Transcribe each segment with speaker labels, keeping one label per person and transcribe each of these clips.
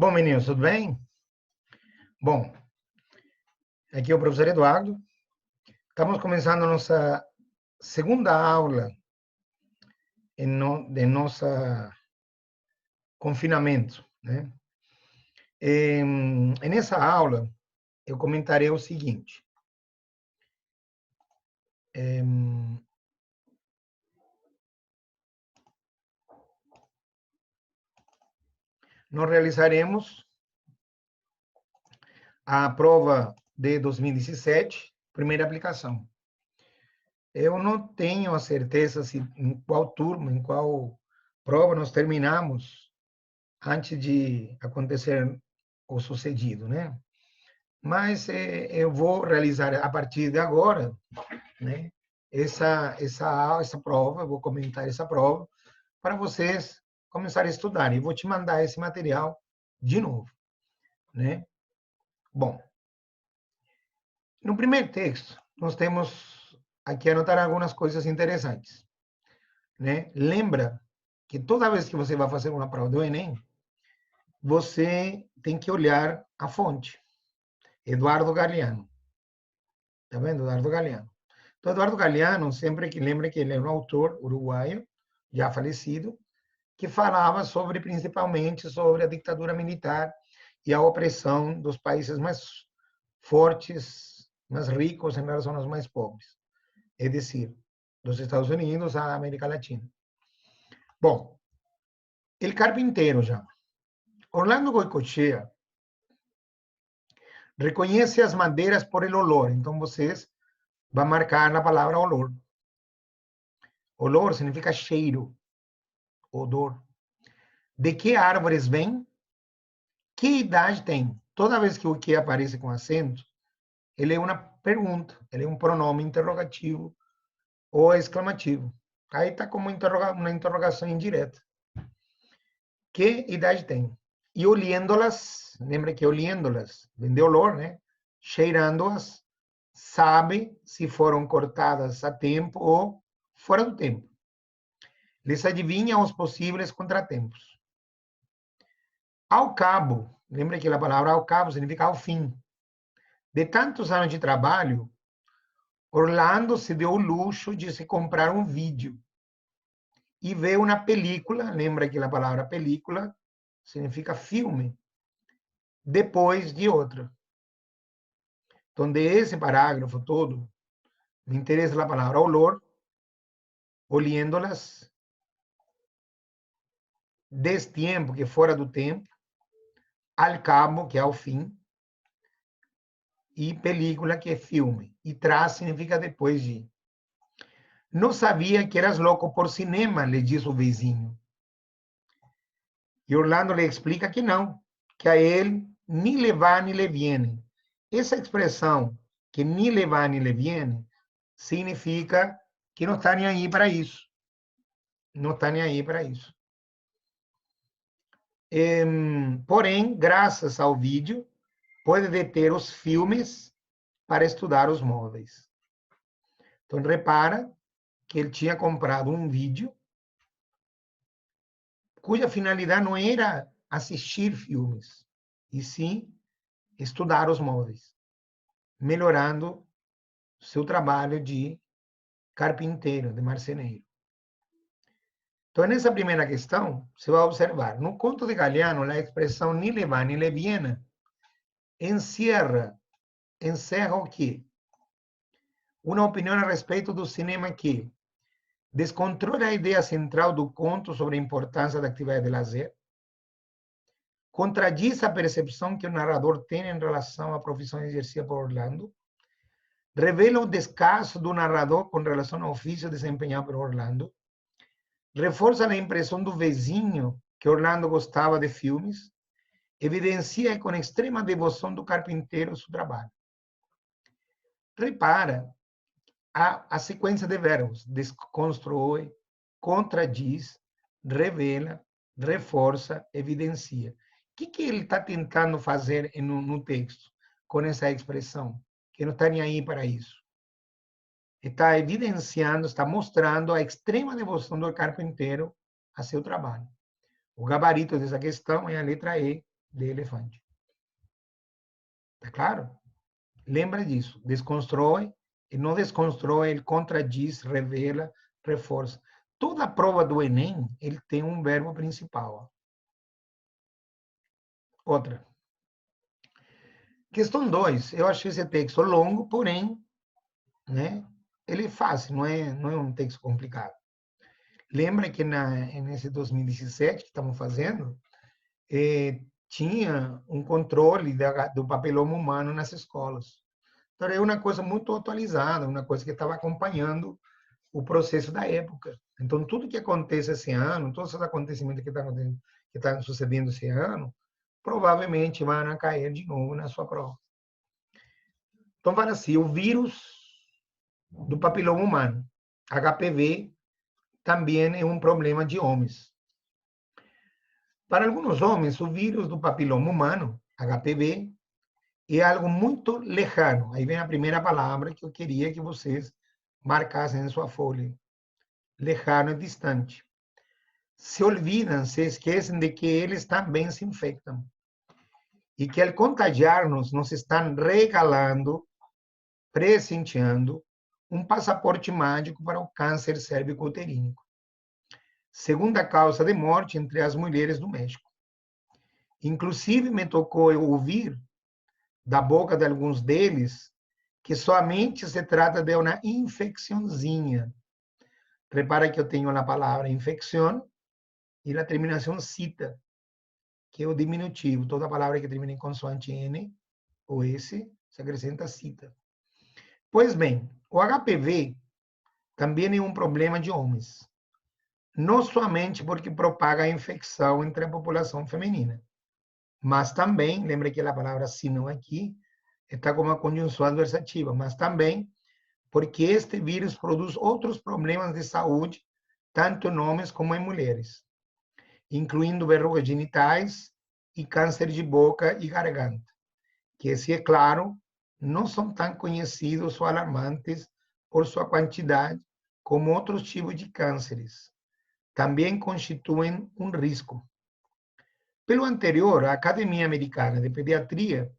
Speaker 1: Bom, meninos, tudo bem? Bom, aqui é o professor Eduardo. Estamos começando a nossa segunda aula de nossa confinamento, né? Nessa aula, eu comentarei o seguinte. Nós realizaremos a prova de 2017, primeira aplicação. Eu não tenho a certeza se em qual turma, em qual prova nós terminamos antes de acontecer o sucedido, né? Mas eu vou realizar a partir de agora, né? Essa prova, eu vou comentar essa prova para vocês começarem a estudar. E vou te mandar esse material de novo, né? Bom, no primeiro texto, nós temos aqui anotar algumas coisas interessantes, né? Lembra que toda vez que você vai fazer uma prova do Enem, você tem que olhar a fonte. Eduardo Galeano. Tá vendo? Eduardo Galeano. Então, Eduardo Galeano, sempre que lembra que ele é um autor uruguaio, já falecido, que falava principalmente sobre a ditadura militar e a opressão dos países mais fortes, mais ricos em relação aos mais pobres. É decir, dos Estados Unidos à América Latina. Bom, El Carpinteiro já. Orlando Goicoechea reconhece as madeiras por el olor. Então, vocês vão marcar na palavra olor. Olor significa cheiro, odor. De que árvores vêm? Que idade tem? Toda vez que o que aparece com acento, ele é uma pergunta, ele é um pronome interrogativo ou exclamativo. Aí está como uma interrogação indireta. Que idade tem? E olhando-las, lembra que olhando-las, vem de olor, né? Cheirando-as, sabe se foram cortadas a tempo ou fora do tempo. Les adivinha os possíveis contratempos. Ao cabo, lembra que a palavra ao cabo significa ao fim. De tantos anos de trabalho, Orlando se deu o luxo de se comprar um vídeo e ver uma película, lembra que a palavra película significa filme, depois de outra. Então, desse parágrafo todo, me interessa a palavra olor, olhando-las, destempo, que é fora do tempo, al cabo, que é ao fim, e película, que é filme. E traz significa depois de. Não sabia que eras louco por cinema, lhe diz o vizinho. E Orlando lhe explica que não, que a ele nem le va nem le viene. Essa expressão, que nem le va nem le viene, significa que não está nem aí para isso. Não está nem aí para isso. Porém, graças ao vídeo, pode deter os filmes para estudar os móveis. Então, repara que ele tinha comprado um vídeo cuja finalidade não era assistir filmes, e sim estudar os móveis, melhorando seu trabalho de carpinteiro, de marceneiro. Então, nessa primeira questão, você vai observar, no conto de Galeano, a expressão ni le va ni le viene encerra o quê? Uma opinião a respeito do cinema que descontrola a ideia central do conto sobre a importância da atividade de lazer, contradiz a percepção que o narrador tem em relação à profissão exercida por Orlando, revela o descaso do narrador com relação ao ofício desempenhado por Orlando, reforça a impressão do vizinho que Orlando gostava de filmes, evidencia com extrema devoção do carpinteiro seu trabalho. Repara a sequência de verbos: desconstrói, contradiz, revela, reforça, evidencia. O que ele está tentando fazer no texto com essa expressão? Que não está nem aí para isso. Está evidenciando, está mostrando a extrema devoção do carpinteiro a seu trabalho. O gabarito dessa questão é a letra E, de elefante. Tá claro? Lembra disso. Desconstrói, e não desconstrói, ele contradiz, revela, reforça. Toda a prova do Enem, ele tem um verbo principal. Outra. Questão 2. Eu achei esse texto longo, porém, né, ele é fácil, não é um texto complicado. Lembra que nesse 2017 que estamos fazendo, tinha um controle do papiloma humano nas escolas. Então, é uma coisa muito atualizada, uma coisa que estava acompanhando o processo da época. Então, tudo que acontece esse ano, todos os acontecimentos que estão sucedendo esse ano, provavelmente vão cair de novo na sua prova. Então, fala assim, o vírus do papiloma humano, HPV, também é um problema de homens. Para alguns homens, o vírus do papiloma humano, HPV, é algo muito lejano. Aí vem a primeira palavra que eu queria que vocês marcassem em sua folha. Lejano é distante. Se olvidam, se esquecem de que eles também se infectam. E que ao contagiar-nos, nos estão regalando, presenteando, um passaporte mágico para o câncer cérvico-uterínico. Segunda causa de morte entre as mulheres do México. Inclusive, me tocou ouvir da boca de alguns deles que somente se trata de uma infecçãozinha. Repara que eu tenho a palavra infecção e a terminação cita, que é o diminutivo. Toda palavra que termina em consoante N ou S se acrescenta cita. Pois bem, o HPV também é um problema de homens. Não somente porque propaga a infecção entre a população feminina, mas também, lembre que a palavra sino aqui está como uma conjunção adversativa, mas também porque este vírus produz outros problemas de saúde, tanto em homens como em mulheres, incluindo verrugas genitais e câncer de boca e garganta, que, se é claro, não são tão conhecidos ou alarmantes por sua quantidade como outros tipos de cânceres. Também constituem um risco. Pelo anterior, a Academia Americana de Pediatria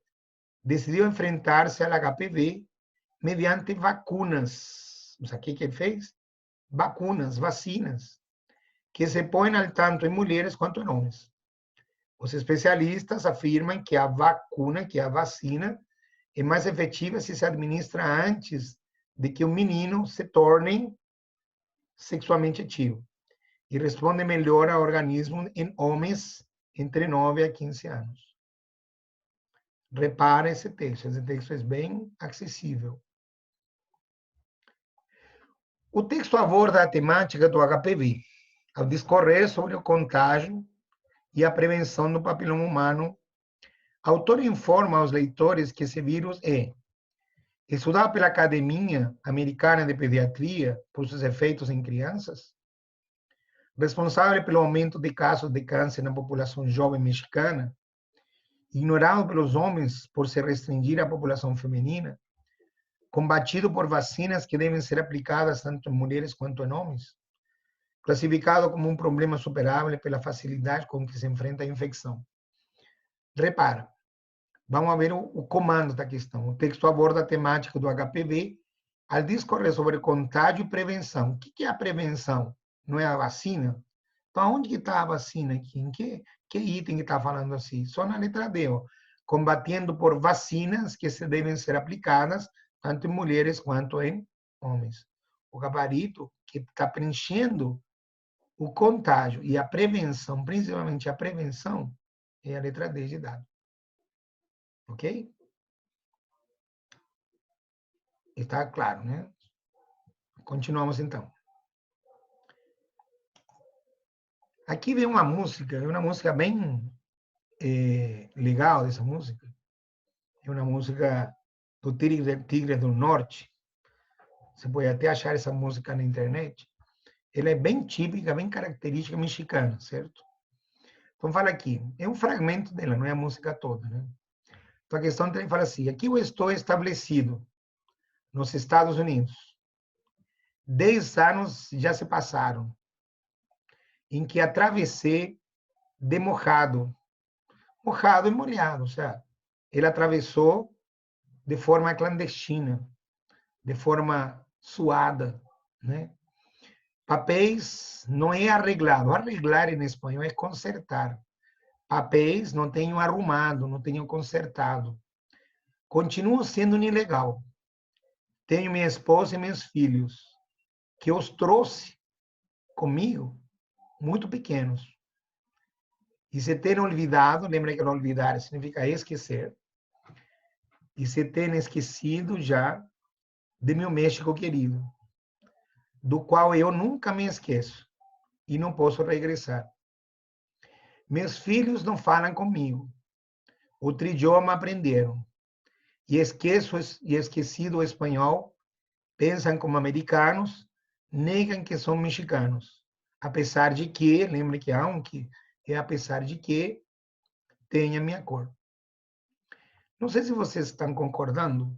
Speaker 1: decidiu enfrentar-se ao HPV mediante vacunas. O que ele fez? Vacunas, vacinas, que se põem al tanto em mulheres quanto em homens. Os especialistas afirmam que a vacuna, que a vacina, é mais efetiva se se administra antes de que o menino se torne sexualmente ativo e responde melhor ao organismo em homens entre 9 a 15 anos. Repara esse texto é bem acessível. O texto aborda a temática do HPV, ao discorrer sobre o contágio e a prevenção do papiloma humano. O autor informa aos leitores que esse vírus é estudado pela Academia Americana de Pediatria por seus efeitos em crianças, responsável pelo aumento de casos de câncer na população jovem mexicana, ignorado pelos homens por se restringir à população feminina, combatido por vacinas que devem ser aplicadas tanto em mulheres quanto em homens, classificado como um problema superável pela facilidade com que se enfrenta a infecção. Repara, vamos ver o comando da questão. O texto aborda a temática do HPV ao discorrer sobre contágio e prevenção. O que é a prevenção? Não é a vacina? Então, onde que está a vacina aqui? Em que item que está falando assim? Só na letra D, ó. Combatendo por vacinas que se devem ser aplicadas tanto em mulheres quanto em homens. O gabarito que está preenchendo o contágio e a prevenção, principalmente a prevenção, é a letra D de dado. Ok? Está claro, né? Continuamos então. Aqui vem uma música bem legal dessa música. É uma música do Tigre do Norte. Você pode até achar essa música na internet. Ela é bem típica, bem característica mexicana, certo? Então fala aqui, é um fragmento dela, não é a música toda, né? Então a questão também fala assim: aqui eu estou estabelecido nos Estados Unidos. 10 anos já se passaram em que atravessei de mojado mojado e molhado, ou seja, ele atravessou de forma clandestina, de forma suada, né? Papéis não é arreglado. Arreglar em espanhol é consertar. Papéis não tenho arrumado, não tenho consertado. Continuo sendo um ilegal. Tenho minha esposa e meus filhos, que os trouxe comigo muito pequenos. E se ter olvidado, lembra que olvidar significa esquecer, e se ter esquecido já de meu México querido, do qual eu nunca me esqueço e não posso regressar. Meus filhos não falam comigo, outro idioma aprenderam, e esquecido o espanhol, pensam como americanos, negam que são mexicanos, apesar de que, lembre que há um que é apesar de que tenha minha cor. Não sei se vocês estão concordando,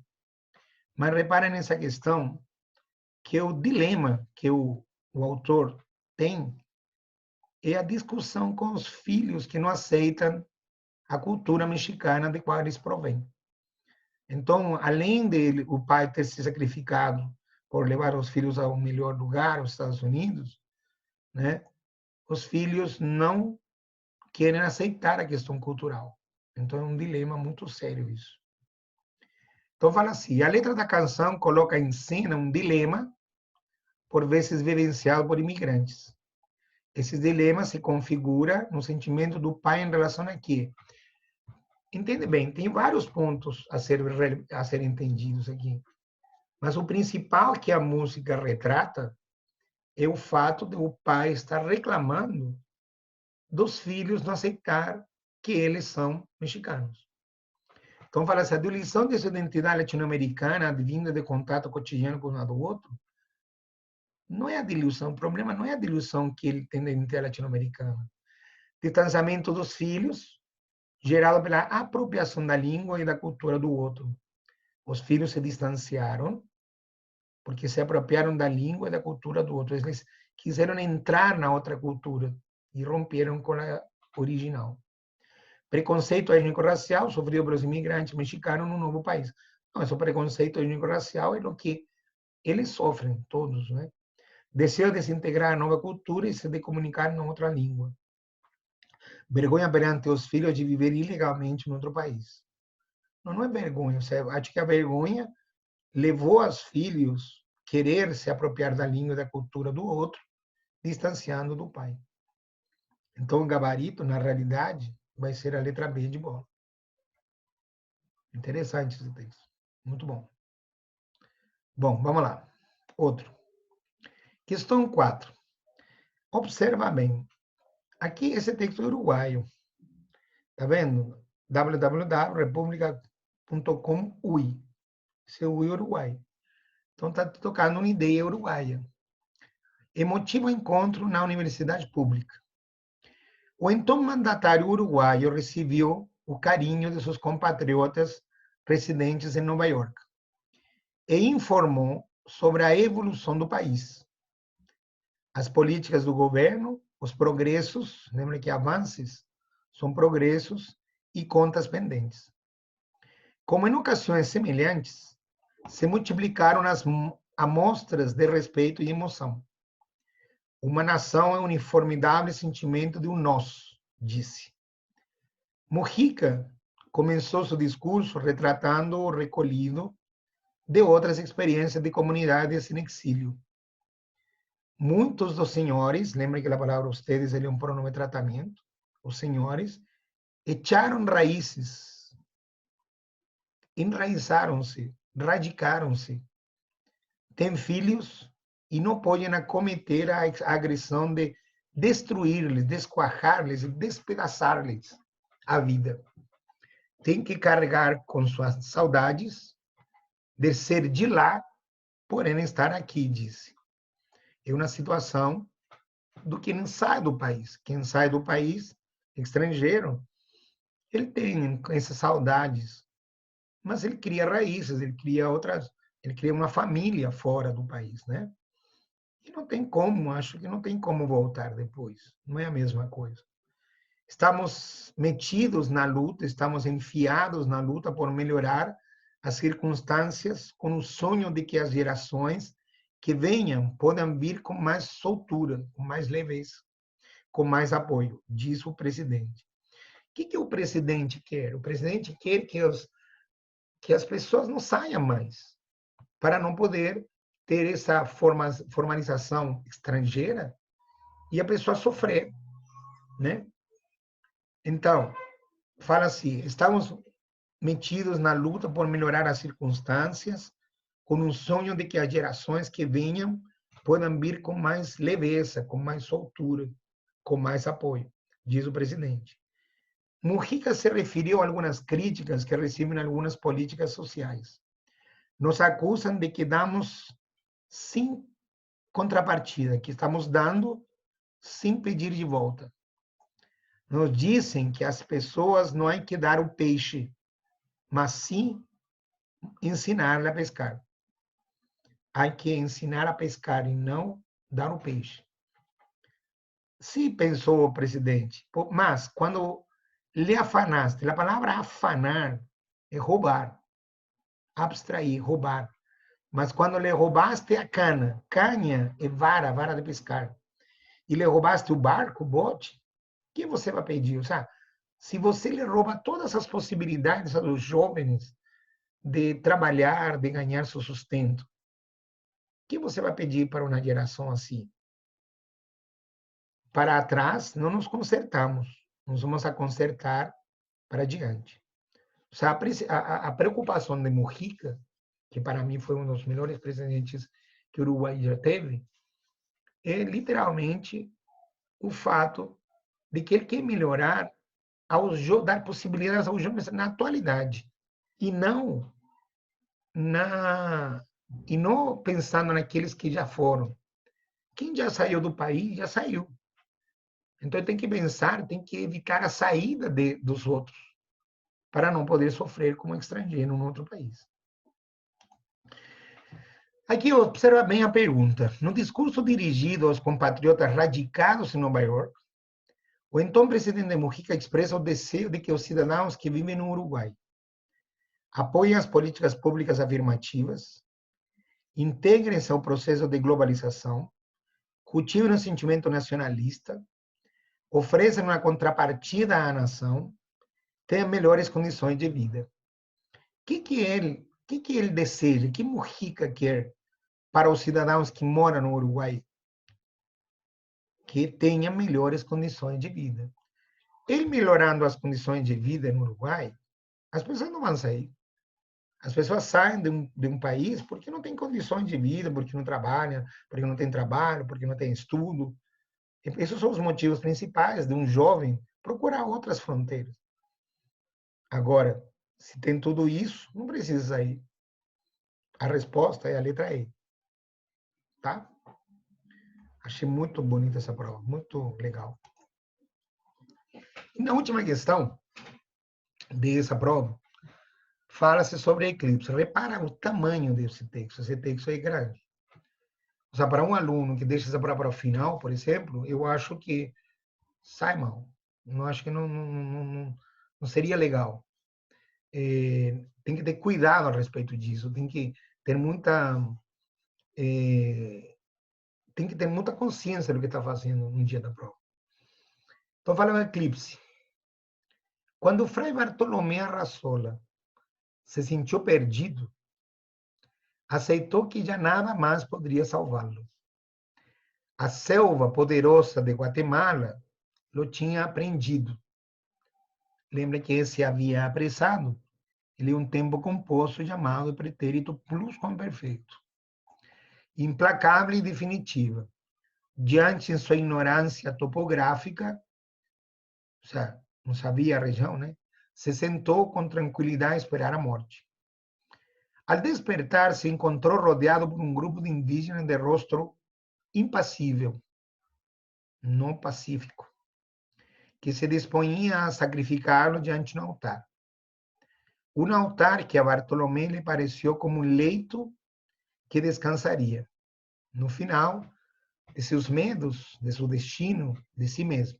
Speaker 1: mas reparem nessa questão, que o dilema que o autor tem é a discussão com os filhos que não aceitam a cultura mexicana de qual eles provêm. Então, além de o pai ter se sacrificado por levar os filhos a um melhor lugar, os Estados Unidos, né? Os filhos não querem aceitar a questão cultural. Então, é um dilema muito sério isso. Então, fala assim, a letra da canção coloca em cena um dilema, por vezes vivenciado por imigrantes. Esse dilema se configura no sentimento do pai em relação a quê? Entende bem, tem vários pontos a ser entendidos aqui. Mas o principal que a música retrata é o fato de o pai estar reclamando dos filhos não aceitar que eles são mexicanos. Então, fala assim, a diluição dessa identidade latino-americana, vinda de contato cotidiano com um do outro, não é a diluição, o problema não é a diluição que ele tem da identidade latino-americana. Distanciamento dos filhos, gerado pela apropriação da língua e da cultura do outro. Os filhos se distanciaram porque se apropriaram da língua e da cultura do outro. Eles quiseram entrar na outra cultura e romperam com a original. Preconceito étnico-racial sofrido pelos imigrantes mexicanos no novo país. Não, esse preconceito étnico-racial é o que eles sofrem, todos, né? Desejo de se integrar a nova cultura e se de comunicar em outra língua. Vergonha perante os filhos de viver ilegalmente em outro país. Não, não é vergonha. Acho que a vergonha levou os filhos a querer se apropriar da língua e da cultura do outro, distanciando do pai. Então, o gabarito, na realidade, vai ser a letra B de bola. Interessante esse texto. Muito bom. Bom, vamos lá. Outro. Questão 4. Observa bem. Aqui, esse texto é uruguaio. Tá vendo? www.republica.com.ui. Esse é o Uruguai. Então, está tocando uma ideia uruguaia. Emotivo encontro na universidade pública. O então mandatário uruguaio recebeu o carinho de seus compatriotas residentes em Nova York e informou sobre a evolução do país, as políticas do governo, os progressos, lembre que avanços são progressos e contas pendentes. Como em ocasiões semelhantes, se multiplicaram as amostras de respeito e emoção. Uma nação é um uniformidável sentimento de um nós, disse. Mujica começou seu discurso retratando o recolhido de outras experiências de comunidades em exílio. Muitos dos senhores, lembrem que a palavra ustedes é um pronome de tratamento, os senhores echaram raízes, enraizaram-se, radicaram-se, têm filhos e não podem acometer a agressão de destruir-lhes, desquarrar-lhes e despedaçar-lhes a vida. Tem que carregar com suas saudades de ser de lá, porém estar aqui, disse. É uma situação do que não sai do país. Quem sai do país, estrangeiro, ele tem essas saudades, mas ele cria raízes, ele cria outras, ele cria uma família fora do país, né? E não tem como, acho que não tem como voltar depois. Não é a mesma coisa. Estamos metidos na luta, estamos enfiados na luta por melhorar as circunstâncias com o sonho de que as gerações que venham possam vir com mais soltura, com mais leveza, com mais apoio, diz o presidente. O que o presidente quer? O presidente quer que as pessoas não saiam mais, para não poder ter essa formalização estrangeira e a pessoa sofrer, né? Então, fala assim, estamos metidos na luta por melhorar as circunstâncias, com um sonho de que as gerações que venham possam vir com mais leveza, com mais soltura, com mais apoio, diz o presidente. Mujica se referiu a algumas críticas que recebem algumas políticas sociais. Nos acusam de que damos sem contrapartida, que estamos dando sem pedir de volta. Nos dizem que as pessoas não há que dar o peixe, mas sim ensinar a pescar. Há que ensinar a pescar e não dar o peixe. Sim, pensou o presidente, mas quando lhe afanaste, a palavra afanar é roubar, abstrair, roubar. Mas quando lhe roubaste a cana, canha é vara, vara de pescar, e lhe roubaste o barco, o bote, o que você vai pedir? Sabe? Se você lhe rouba todas as possibilidades aos jovens de trabalhar, de ganhar seu sustento, o que você vai pedir para uma geração assim? Para trás, não nos consertamos, nos vamos a consertar para adiante. O sea, a preocupação de Mujica, que para mim foi um dos melhores presidentes que o Uruguai já teve, é literalmente o fato de que ele quer melhorar, dar possibilidades aos jovens na atualidade, e não e não pensando naqueles que já foram. Quem já saiu do país, já saiu. Então tem que pensar, tem que evitar a saída dos outros, para não poder sofrer como estrangeiro em outro país. Aqui observa bem a pergunta. No discurso dirigido aos compatriotas radicados em Nova York, o então presidente Mujica expressa o desejo de que os cidadãos que vivem no Uruguai apoiem as políticas públicas afirmativas, integrem-se ao processo de globalização, cultivem o sentimento nacionalista, ofereçam uma contrapartida à nação, tenham melhores condições de vida. O que ele deseja, que Mujica quer para os cidadãos que moram no Uruguai? Que tenham melhores condições de vida. Ele melhorando as condições de vida no Uruguai, as pessoas não vão sair. As pessoas saem de um país porque não tem condições de vida, porque não trabalham, porque não tem trabalho, porque não tem estudo. Esses são os motivos principais de um jovem procurar outras fronteiras. Agora, se tem tudo isso, não precisa sair. A resposta é a letra E. Tá? Achei muito bonita essa prova, muito legal. E na última questão dessa prova, fala-se sobre eclipse. Repara o tamanho desse texto. Esse texto é grande. Ou seja, para um aluno que deixa essa prova para o final, por exemplo, eu acho que sai mal. Não acho que não seria legal. Tem que ter cuidado a respeito disso. Tem que ter muita consciência do que está fazendo no dia da prova. Então, fala o eclipse. Quando o Fray Bartolomé Arrasola se sentiu perdido, aceitou que já nada mais poderia salvá-lo. A selva poderosa de Guatemala lo tinha aprendido. Lembra que esse havia apressado? Ele é um tempo composto chamado pretérito plusquamperfeito. Implacável e definitiva. Diante de sua ignorância topográfica, ou seja, não sabia a região, né? Se sentou com tranquilidade a esperar a morte. Al despertar, se encontrou rodeado por um grupo de indígenas de rosto impassível, não pacífico, que se disponha a sacrificá-lo diante do altar. Um altar que a Bartolomé lhe pareceu como um leito que descansaria, no final, de seus medos, de seu destino, de si mesmo.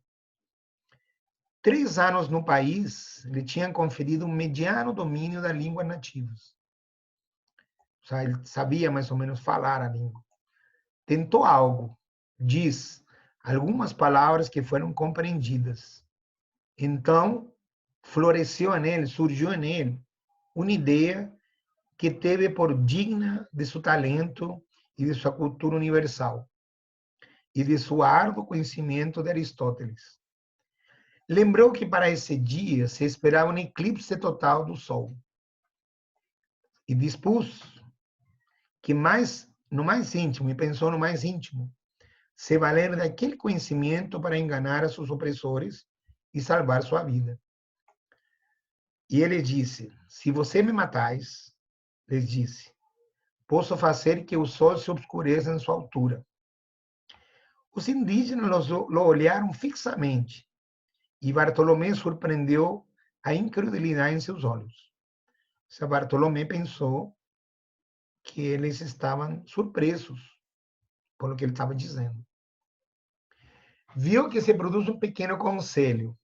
Speaker 1: 3 anos no país, lhe tinham conferido um mediano domínio das línguas nativas. Ou seja, ele sabia mais ou menos falar a língua. Tentou algo, diz algumas palavras que foram compreendidas. Então, floresceu nele, surgiu nele uma ideia que teve por digna de seu talento e de sua cultura universal e de seu árduo conhecimento de Aristóteles. Lembrou que para esse dia se esperava um eclipse total do Sol e dispôs que no mais íntimo, e pensou no mais íntimo, se valer daquele conhecimento para enganar a seus opressores e salvar sua vida. E ele disse: se você me matais, lhes disse, posso fazer que o sol se obscureça em sua altura. Os indígenas lo olharam fixamente e Bartolomé surpreendeu a incredulidade em seus olhos. Se Bartolomé pensou que eles estavam surpresos por o que ele estava dizendo. Viu que se produz um pequeno conselho,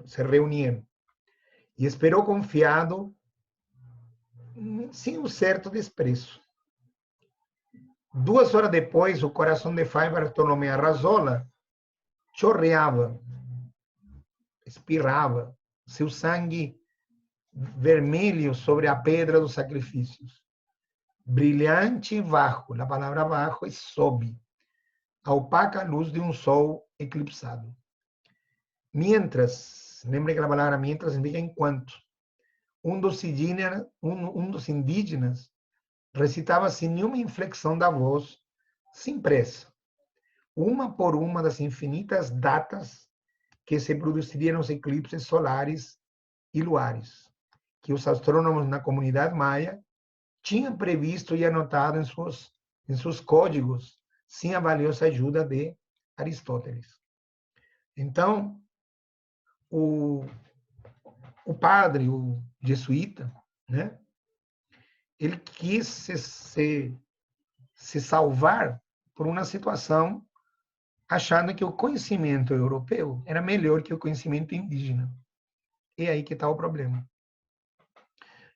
Speaker 1: se reuniram, e esperou confiado, sem um certo desprezo. 2 horas depois, o coração de Fray Bartolomé Arrazola chorreava, espirrava, seu sangue vermelho sobre a pedra dos sacrifícios. Brilhante e baixo, a palavra baixo é sob, a opaca luz de um sol eclipsado. Mientras, lembre que a palavra mientras indica enquanto, um dos indígenas recitava sem nenhuma inflexão da voz, sem pressa, uma por uma das infinitas datas que se produziriam nos eclipses solares e luares, que os astrônomos na comunidade maia tinham previsto e anotado em seus códigos, sem a valiosa ajuda de Aristóteles. Então, o padre, o jesuíta, né, ele quis se salvar por uma situação, achando que o conhecimento europeu era melhor que o conhecimento indígena. E aí que está o problema.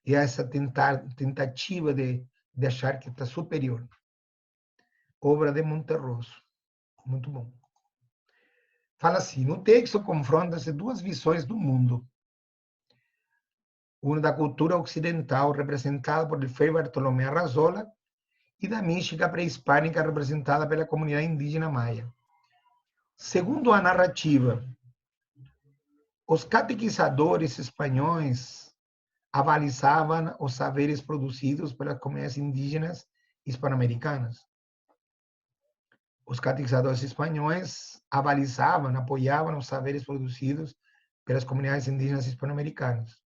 Speaker 1: E essa tentativa de achar que está superior. Obra de Monterroso. Muito bom. Fala assim, no texto confrontam-se duas visões do mundo. Uma da cultura ocidental, representada por Frei Bartolomé Arrazola, e da mística pré-hispânica, representada pela comunidade indígena maia. Segundo a narrativa, os catequizadores espanhóis avalizavam os saberes produzidos pelas comunidades indígenas hispano-americanas. Os catequizadores espanhóis avalizavam, apoiavam os saberes produzidos pelas comunidades indígenas hispano-americanas.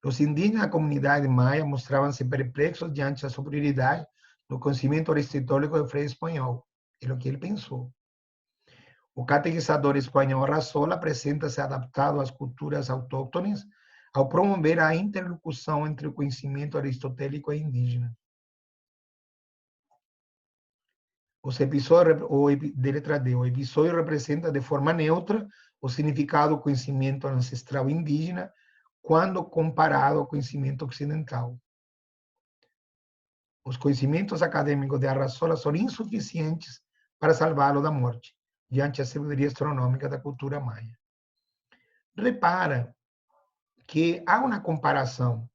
Speaker 1: Os indígenas da comunidade maia mostravam-se perplexos diante da superioridade do conhecimento aristotélico do Frei espanhol. É o que ele pensou. O catequizador espanhol Arrazola apresenta-se adaptado às culturas autóctones ao promover a interlocução entre o conhecimento aristotélico e indígena. Os episódios, de letra D, o episódio representa de forma neutra o significado do conhecimento ancestral indígena quando comparado ao conhecimento ocidental. Os conhecimentos acadêmicos de Arrazola são insuficientes para salvá-lo da morte, diante da sabedoria astronômica da cultura maia. Repara que há uma comparação,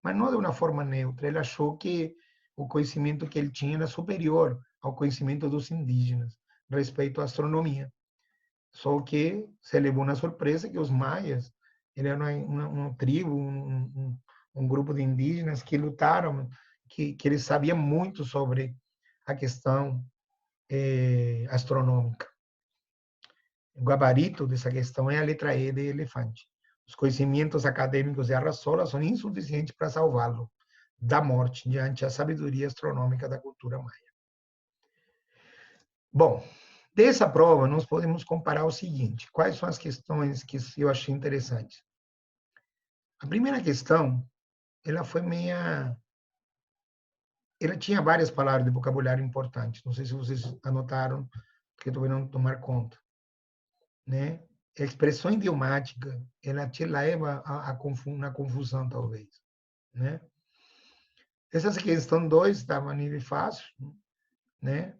Speaker 1: mas não de uma forma neutra. Ele achou que o conhecimento que ele tinha era superior ao conhecimento dos indígenas respeito à astronomia. Só que se levou uma surpresa que os maias eram uma tribo, um grupo de indígenas que lutaram, que eles sabiam muito sobre a questão astronômica. O gabarito dessa questão é a letra E de elefante. Os conhecimentos acadêmicos de Arrazola são insuficientes para salvá-lo da morte diante da sabedoria astronômica da cultura maia. Bom, dessa prova nós podemos comparar o seguinte: quais são as questões que eu achei interessantes? A primeira questão, ela foi meia... Ela tinha várias palavras de vocabulário importantes. Não sei se vocês anotaram, porque eu estou vendo tomar conta, né? a expressão idiomática, ela te leva na confusão, talvez, né? Essa questão 2 estava a nível fácil, né?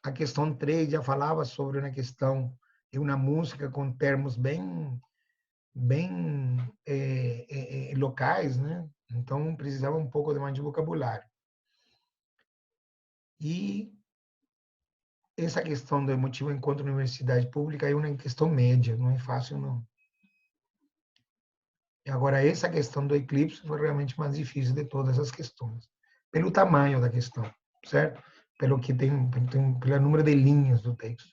Speaker 1: A questão 3 já falava sobre uma questão de uma música com termos bem locais, né? Então, precisava um pouco de mais de vocabulário. E essa questão do emotivo encontro na universidade pública é uma questão média, não é fácil, não. E agora, essa questão do eclipse foi realmente mais difícil de todas as questões, pelo tamanho da questão, certo? Pelo que pelo número de linhas do texto.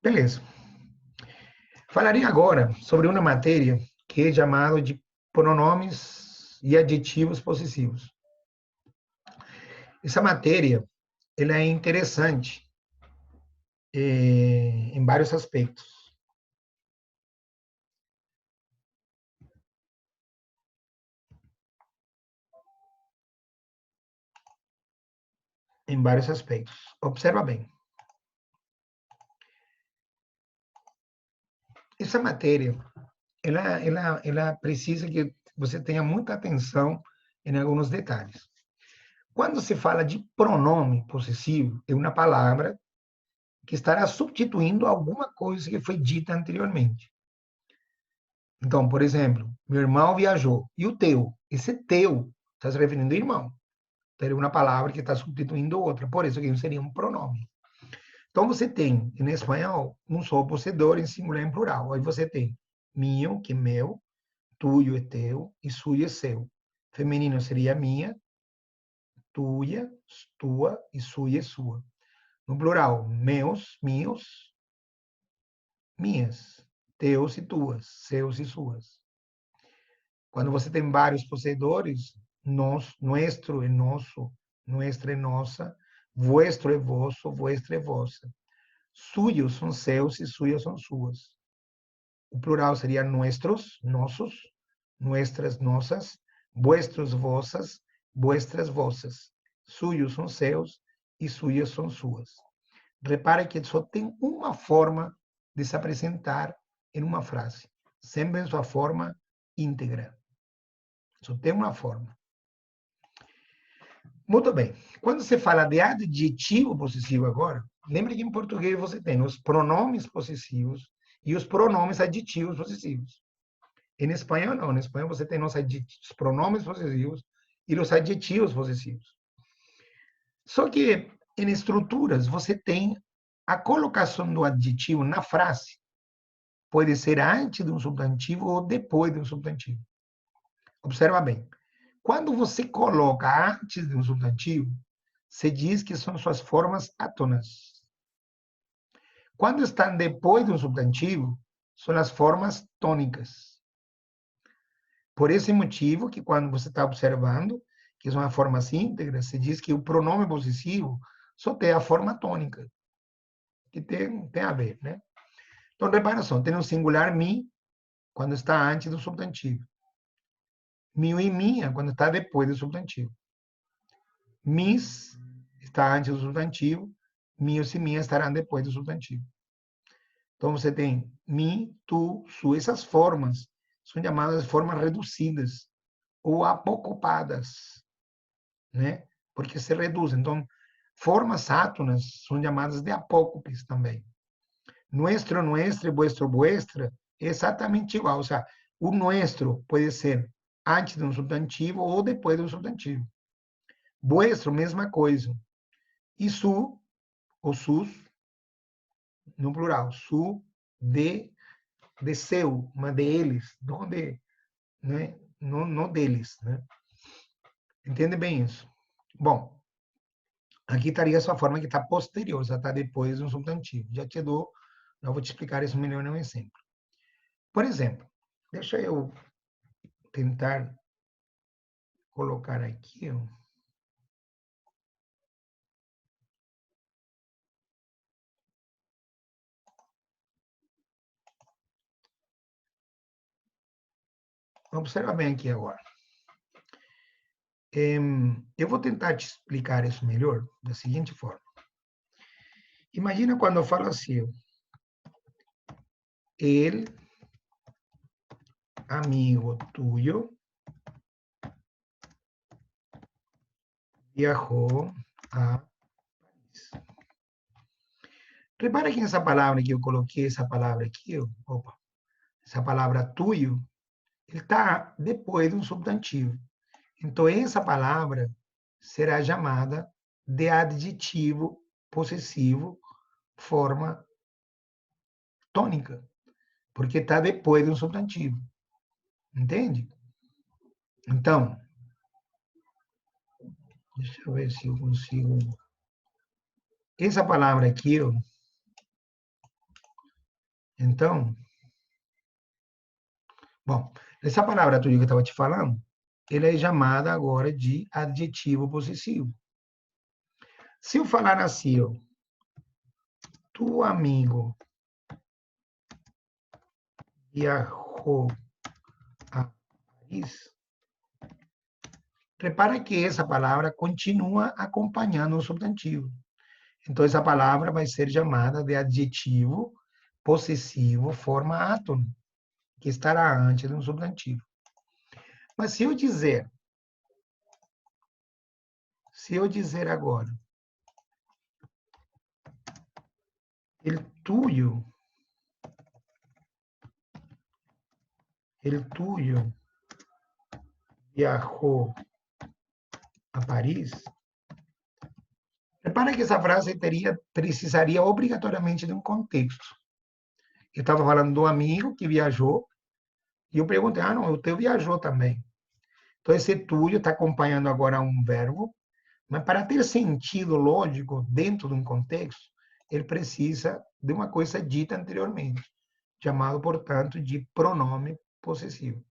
Speaker 1: Beleza. Falaria agora sobre uma matéria que é chamada de pronomes e adjetivos possessivos. Essa matéria, ela é interessante em vários aspectos. Em vários aspectos. Observa bem. Essa matéria, ela precisa que você tenha muita atenção em alguns detalhes. Quando se fala de pronome possessivo, é uma palavra que estará substituindo alguma coisa que foi dita anteriormente. Então, por exemplo, meu irmão viajou. E o teu? Esse teu está se referindo ao irmão. Teria uma palavra que está substituindo outra. Por isso que seria um pronome. Então, você tem, em espanhol, um só possuidor em singular e em plural. Aí você tem minho, que é meu, tuyo é teu, e suyo é seu. Feminino seria minha, tuya, tua, e suya é sua. No plural, meus, minhos, minhas, teus e tuas, seus e suas. Quando você tem vários possuidores, nós, nuestro é nosso, nuestra é nossa, vuestro é vosso, vuestra é vossa. Suyos são seus e suyas são suas. O plural seria nuestros, nossos, nuestras, nossas, vuestros, vossas, vuestras, vossas. Suyos são seus e suyas são suas. Repare que só tem uma forma de se apresentar em uma frase, sempre em sua forma íntegra. Só tem uma forma. Muito bem. Quando você fala de adjetivo possessivo agora, lembre que em português você tem os pronomes possessivos e os pronomes adjetivos possessivos. Em espanhol, não. Em espanhol você tem os pronomes possessivos e os adjetivos possessivos. Só que em estruturas você tem a colocação do adjetivo na frase. Pode ser antes de um substantivo ou depois de um substantivo. Observa bem. Quando você coloca antes de um substantivo, se diz que são suas formas átonas. Quando estão depois de um substantivo, são as formas tônicas. Por esse motivo que quando você está observando que são as formas íntegras, se diz que o pronome possessivo só tem a forma tônica, que tem a ver, né? Então, reparação, tem um singular mi quando está antes do substantivo. Meu e minha quando está depois do substantivo. Mis está antes do substantivo, meus e minhas estarão depois do substantivo. Então, você tem mi, tu, su. Essas formas são chamadas formas reduzidas ou apocopadas, né? Porque se reduzem. Então, formas átonas são chamadas de apócopes também. Nuestro, nuestra, vuestro, vuestra é exatamente igual. Ou seja, o nuestro pode ser antes de um substantivo ou depois do substantivo. Vuestro, mesma coisa. E su, ou sus, no plural, su, de seu, mas deles, não de, né? Não deles, né? Entende bem isso? Bom, aqui estaria a sua forma que está posterior, já está depois do substantivo. Já te dou, eu vou te explicar isso melhor em um exemplo. Por exemplo, deixa eu tentar colocar aqui, ó. Observa bem aqui agora. Eu vou tentar te explicar isso melhor da seguinte forma. Imagina quando eu falo assim, el amigo tuyo viajou a Paris. Repara que essa palavra que eu coloquei, essa palavra aqui, opa, essa palavra tuyo, ele está depois de um substantivo. Então, essa palavra será chamada de adjetivo possessivo, forma tônica, porque está depois de um substantivo. Entende? Então, deixa eu ver se eu consigo. Essa palavra aqui, ó, então, bom, essa palavra tudo que eu estava te falando, ela é chamada agora de adjetivo possessivo. Se eu falar assim, ó, tu amigo viajou a Paris, repara que essa palavra continua acompanhando o substantivo. Então, essa palavra vai ser chamada de adjetivo possessivo, forma átono, que estará antes de um substantivo. Mas se eu dizer agora, el tuyo viajou a Paris, repara que essa frase precisaria obrigatoriamente de um contexto. Eu estava falando do amigo que viajou, e eu perguntei, não, o teu viajou também. Então, esse tuyo está acompanhando agora um verbo, mas para ter sentido lógico dentro de um contexto, ele precisa de uma coisa dita anteriormente, chamado, portanto, de pronome possessivo.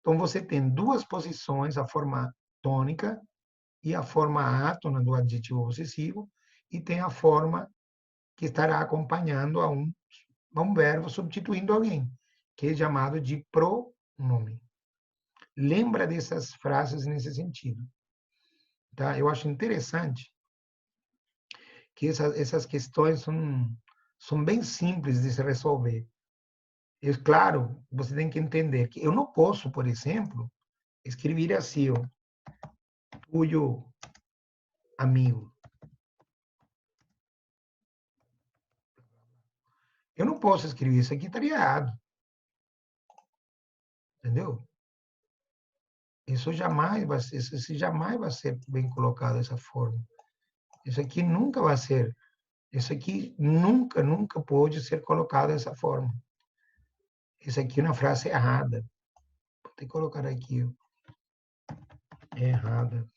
Speaker 1: Então, você tem duas posições, a forma tônica e a forma átona do adjetivo possessivo, e tem a forma que estará acompanhando a um verbo substituindo alguém, que é chamado de pronome. Lembra dessas frases nesse sentido. Tá? Eu acho interessante que essas questões são bem simples de se resolver. É claro, você tem que entender que eu não posso, por exemplo, escrever assim, ó, tuyo amigo. Eu não posso escrever isso aqui, estaria errado. Entendeu? Isso jamais vai ser bem colocado dessa forma. Isso aqui nunca vai ser. Isso aqui nunca pode ser colocado dessa forma. Isso aqui é uma frase errada. Vou ter que colocar aqui, ó. Errada.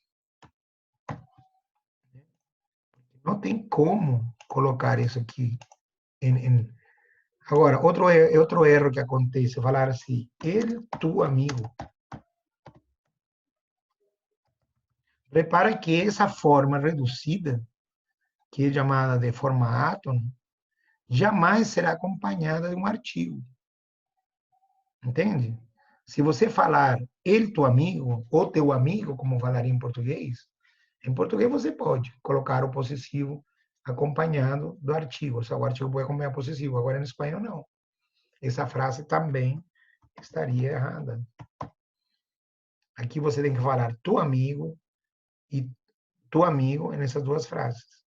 Speaker 1: Não tem como colocar isso aqui. Agora, outro erro que acontece, falar assim, ele, tu amigo. Repara que essa forma reduzida, que é chamada de forma átono, jamais será acompanhada de um artigo. Entende? Se você falar ele, tu amigo, ou teu amigo, como falaria em português você pode colocar o possessivo acompanhado do artigo. O artigo pode acompanhar o possessivo. Agora, em espanhol, não. Essa frase também estaria errada. Aqui você tem que falar tu amigo e tu amigo nessas duas frases.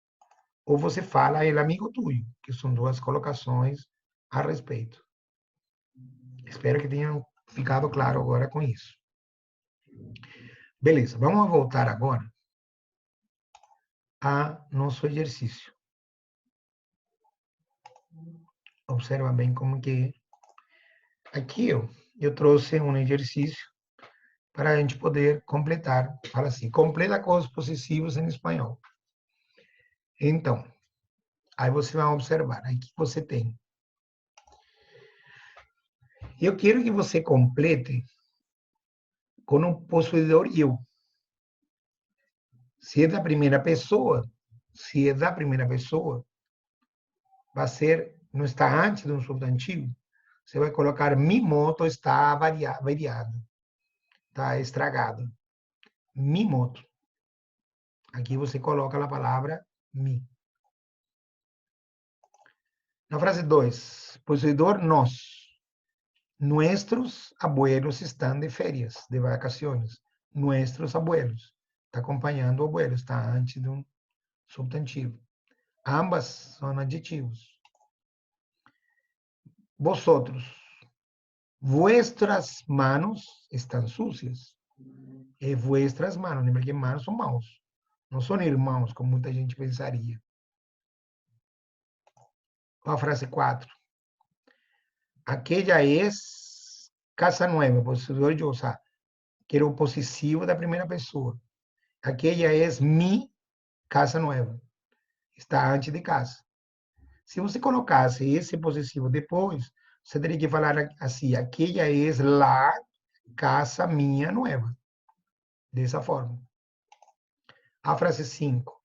Speaker 1: Ou você fala ele amigo tuyo, que são duas colocações a respeito. Espero que tenham ficado claro agora com isso. Beleza, vamos voltar agora a nosso exercício. Observa bem como que... Aqui eu trouxe um exercício para a gente poder completar. Fala assim, completa com os possessivos em espanhol. Então, aí você vai observar. Aqui você tem. Eu quero que você complete com um possuidor eu. Se é da primeira pessoa, vai ser, não está antes de um substantivo, você vai colocar mi moto está avariado, está estragado. Mi moto. Aqui você coloca a palavra mi. Na frase 2, possuidor nós. Nuestros abuelos estão de férias, de vacaciones. Nuestros abuelos. Está acompanhando o abuelo, está antes de um substantivo. Ambas são adjetivos. Vosotros. Vuestras manos estão sucias. E vuestras manos. Lembra que manos são mãos. Não são irmãos, como muita gente pensaria. A frase 4. Aquela é casa nova, possuidor de usar. Que era o possessivo da primeira pessoa. Aquela é mi casa nova. Está antes de casa. Se você colocasse esse possessivo depois, você teria que falar assim: aquela é la casa minha nova. Dessa forma. A frase 5.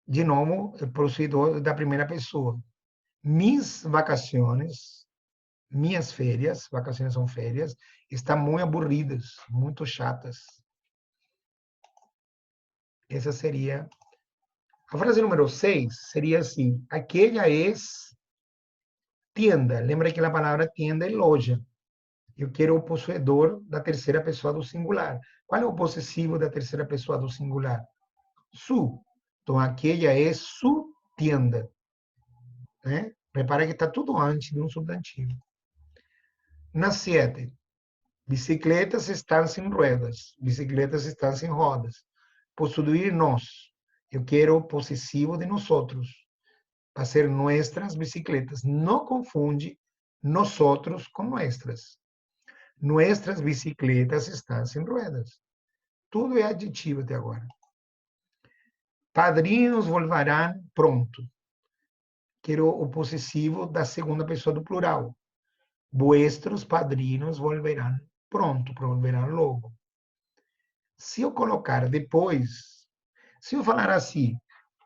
Speaker 1: De novo, o possuidor da primeira pessoa. Mis vacaciones, minhas férias, vacações são férias, estão muito aburridas, muito chatas. Essa seria. A frase número 6 seria assim: aquela é tienda. Lembra que a palavra tienda é loja. Eu quero o possuidor da terceira pessoa do singular. Qual é o possessivo da terceira pessoa do singular? Su. Então, aquela é su tienda. Né? Repara que está tudo antes de um substantivo. Na 7, bicicletas estão sem rodas. Bicicletas estão sem rodas. Possuir nós. Eu quero o possessivo de nós outros. Para ser nuestras bicicletas. Não confunde nosotros com nuestras. Nuestras bicicletas estão sem rodas. Tudo é adjetivo até agora. Padrinhos volverán pronto. Quero o possessivo da segunda pessoa do plural. Vuestros padrinos volverán pronto, volverán logo. Se eu colocar depois, se eu falar assim,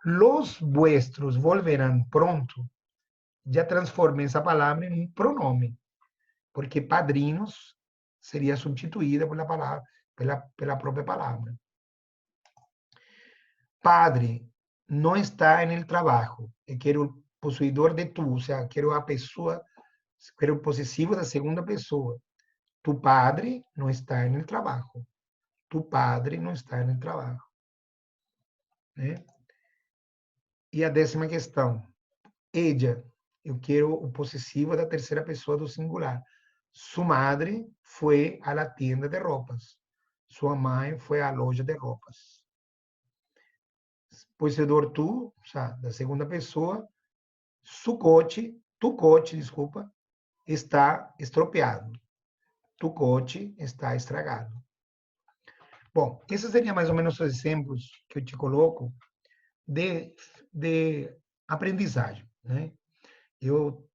Speaker 1: los vuestros volverán pronto, já transformei essa palavra em um pronome, porque padrinos seria substituída pela palavra, pela própria palavra. Padre não está en el trabajo. Eu quero o possuidor de tu, ou seja, quero a pessoa, quero o possessivo da segunda pessoa. Tu padre não está en el trabajo. Tu padre não está en el trabajo. Né? E a 10ª questão. Ella, eu quero o possessivo da terceira pessoa do singular. Su madre foi a la tienda de roupas. Sua mãe foi à loja de roupas. Possuidor tu, da segunda pessoa. Tu coche, desculpa, está estropiado. Tu coche está estragado. Bom, esses seriam mais ou menos os exemplos que eu te coloco de aprendizagem. Né? Eu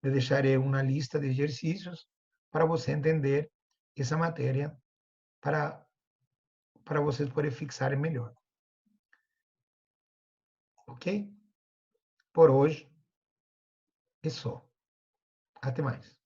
Speaker 1: te deixarei uma lista de exercícios para você entender essa matéria, para vocês poderem fixarem melhor. Ok? Por hoje é só. Até mais.